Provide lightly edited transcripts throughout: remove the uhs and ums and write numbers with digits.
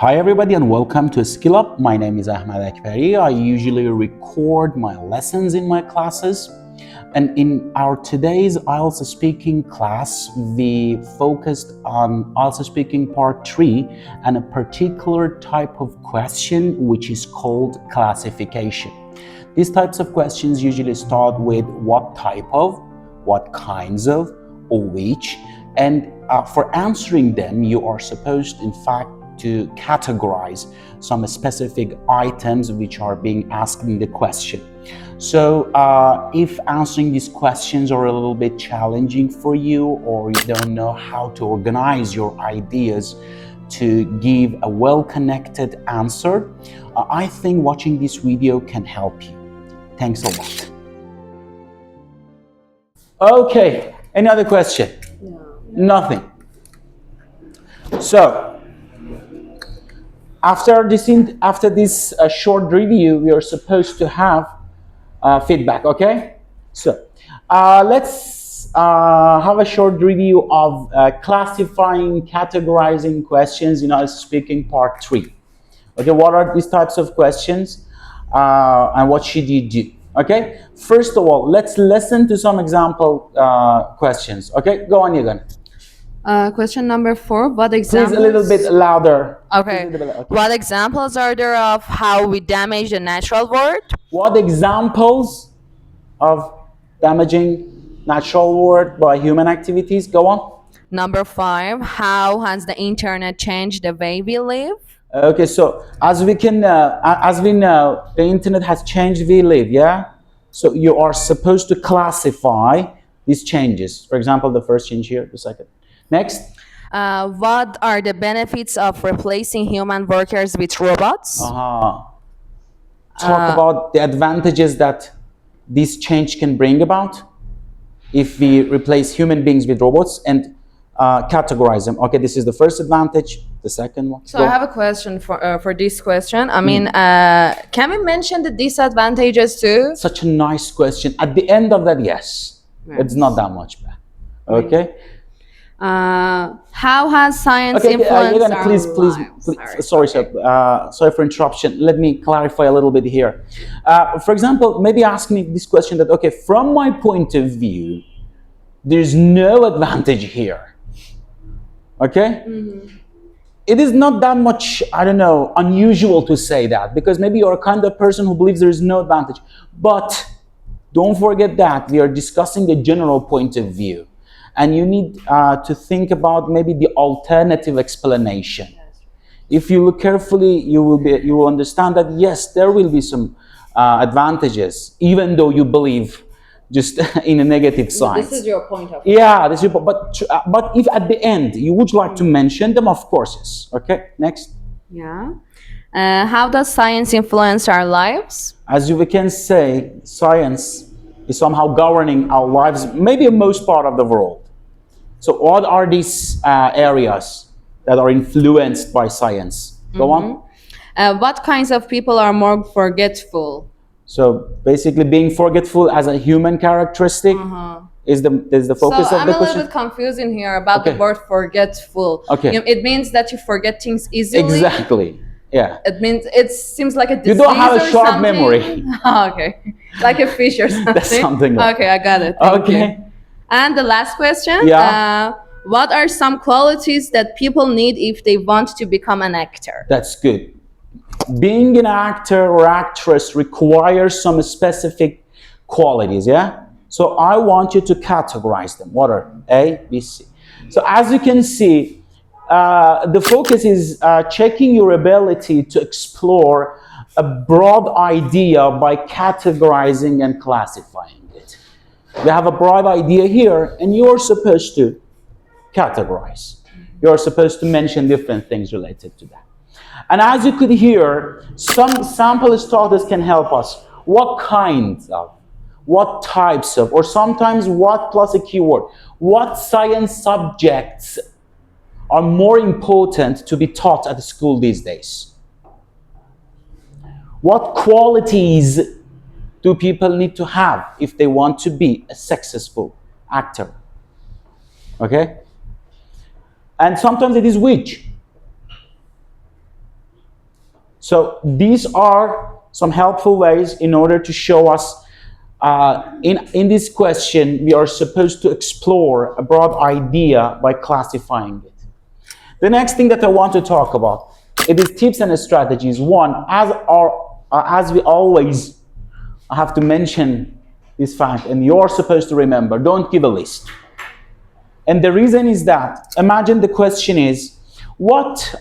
Hi everybody and welcome to Skill Up. My name is Ahmed Akbari. I usually record my lessons in my classes. And in our today's IELTS speaking class, we focused on IELTS speaking part 3 and a particular type of question which is called classification. These types of questions usually start with what type of, what kinds of, or which. And for answering them, you are supposed, in fact, to categorize some specific items which are being asked in the question. So if answering these questions are a little bit challenging for you, or you don't know how to organize your ideas to give a well-connected answer, I think watching this video can help you. Thanks a lot. Okay, any other question? No. Nothing. So, after this short review, we are supposed to have feedback, okay? So, let's have a short review of classifying, categorizing questions in IELTS speaking part 3. Okay, what are these types of questions and what should you do? Okay, first of all, let's listen to some example questions. Okay, go on, Yugan. Question number 4. What examples? Please a little bit louder. Okay. Okay. What examples are there of how we damage the natural world? What examples of damaging natural world by human activities? Go on. Number 5. How has the internet changed the way we live? Okay, so as we know, the internet has changed we live, yeah? So you are supposed to classify these changes. For example, the first change here, the second. Next. What are the benefits of replacing human workers with robots? Talk about the advantages that this change can bring about if we replace human beings with robots and categorize them. Okay, this is the first advantage. The second one. So I have a question for this question. I mean, can we mention the disadvantages too? Such a nice question. At the end of that, yes. It's not that much bad. Okay. How has science influenced our please, lives? Sorry, sir. Sorry for interruption. Let me clarify a little bit here. For example, maybe ask me this question that, okay, from my point of view, there's no advantage here. Okay? Mm-hmm. It is not that much, I don't know, unusual to say that, because maybe you're a kind of person who believes there is no advantage. But don't forget that we are discussing the general point of view. And you need to think about maybe the alternative explanation. If you look carefully, you will understand that yes, there will be some advantages, even though you believe just in a negative side. This is your point of view. Yeah, this is your, but if at the end you would like to mention them, of course, yes. Okay, next. Yeah. How does science influence our lives? As we can say, science is somehow governing our lives, maybe in most part of the world. So what are these areas that are influenced by science? Go on. What kinds of people are more forgetful? So basically being forgetful as a human characteristic is the focus so of the question? I'm a little bit confused in here about the word forgetful. Okay. It means that you forget things easily. Exactly. Yeah. It seems like a disease. You don't have a or sharp something. memory. Oh, okay. Like a fish or something. That's something like okay, I got it. Thank okay. you. And the last question. Yeah. What are some qualities that people need if they want to become an actor? That's good. Being an actor or actress requires some specific qualities, yeah? So I want you to categorize them. What are A, B, C? So as you can see, the focus is checking your ability to explore a broad idea by categorizing and classifying it. We have a broad idea here, and you're supposed to categorize. You're supposed to mention different things related to that. And as you could hear, some sample starters can help us. What kinds of, what types of, or sometimes what plus a keyword. What science subjects are more important to be taught at the school these days? What qualities do people need to have if they want to be a successful actor? Okay? And sometimes it is which. So these are some helpful ways in order to show us in this question we are supposed to explore a broad idea by classifying it. The next thing that I want to talk about, it is tips and strategies. One, as we always have to mention this fact, and you're supposed to remember, don't give a list. And the reason is that, imagine the question is, what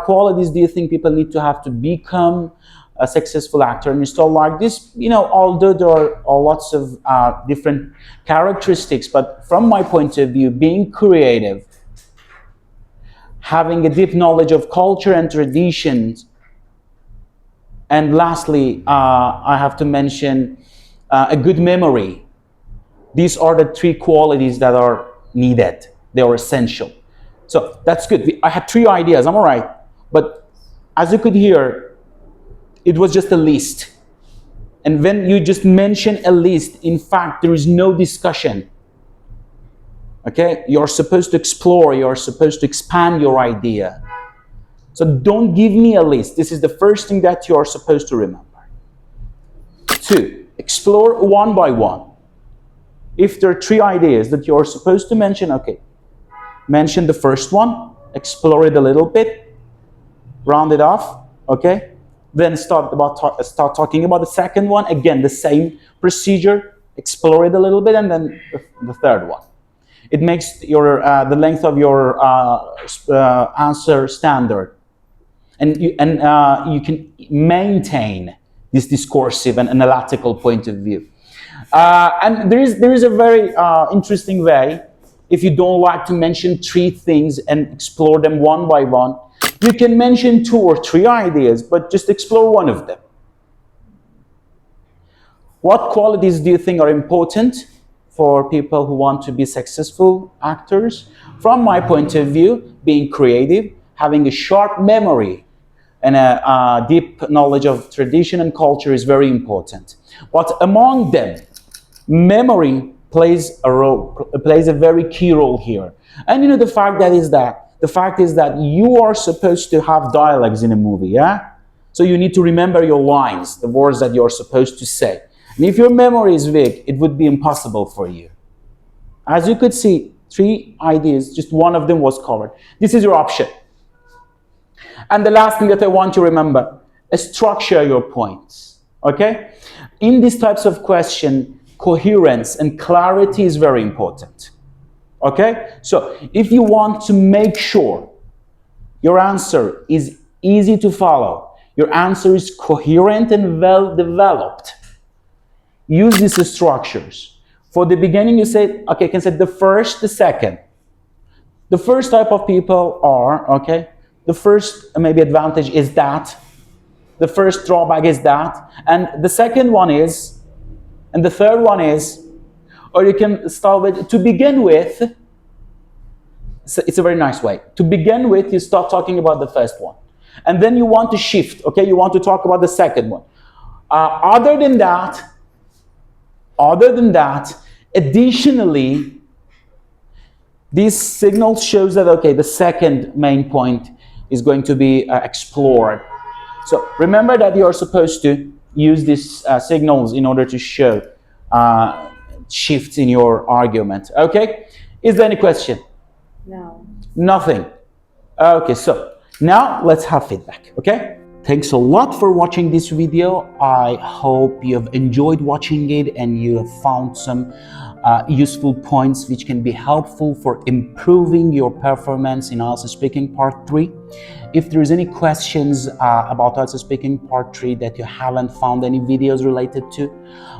qualities do you think people need to have to become a successful actor? And you start like this, although there are lots of different characteristics, but from my point of view, being creative, having a deep knowledge of culture and traditions, and lastly, I have to mention a good memory. These are the three qualities that are needed. They are essential. So that's good. I had 3 ideas, I'm all right. But as you could hear, it was just a list. And when you just mention a list, in fact, there is no discussion. Okay? You're supposed to explore, you're supposed to expand your idea. So don't give me a list. This is the first thing that you're supposed to remember. 2, explore one by one. If there are 3 ideas that you're supposed to mention, okay, mention the first one, explore it a little bit, round it off, okay? Then start talking about the second one. Again, the same procedure, explore it a little bit, and then the third one. It makes your the length of your answer standard, and you can maintain this discursive and analytical point of view. And there is a very interesting way. If you don't like to mention 3 things and explore them one by one, you can mention 2 or 3 ideas, but just explore one of them. What qualities do you think are important for people who want to be successful actors? From my point of view, being creative, having a sharp memory, and a deep knowledge of tradition and culture is very important. But among them, memory plays a very key role here. And the fact is that you are supposed to have dialogues in a movie, yeah? So you need to remember your lines, the words that you're supposed to say. And if your memory is weak, it would be impossible for you. As you could see, 3 ideas, just one of them was covered. This is your option. And the last thing that I want you to remember is structure your points, okay? In these types of questions, coherence and clarity is very important, okay? So if you want to make sure your answer is easy to follow, your answer is coherent and well developed, use these structures. For the beginning, you say, okay, you can say the first, the second. The first type of people are, okay, the first maybe advantage is that, the first drawback is that, and the second one is, and the third one is, or you can start with, to begin with, it's a very nice way. To begin with, you start talking about the first one. And then you want to shift, okay? You want to talk about the second one. Other than that, additionally, this signal shows that, okay, the second main point is going to be explored. So remember that you are supposed to use these signals in order to show shifts in your argument. Okay? Is there any question? No. Nothing. Okay, so now let's have feedback. Okay? Thanks a lot for watching this video. I hope you have enjoyed watching it and you have found some useful points which can be helpful for improving your performance in IELTS Speaking Part 3. If there is any questions about IELTS Speaking Part 3 that you haven't found any videos related to,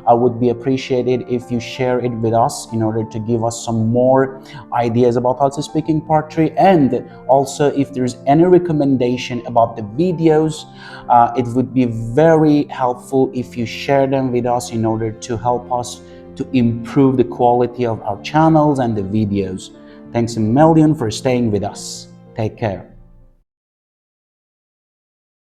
I would be appreciated if you share it with us in order to give us some more ideas about IELTS Speaking Part 3. And also, if there's any recommendation about the videos, it would be very helpful if you share them with us in order to help us to improve the quality of our channels and the videos. Thanks a million for staying with us. Take care.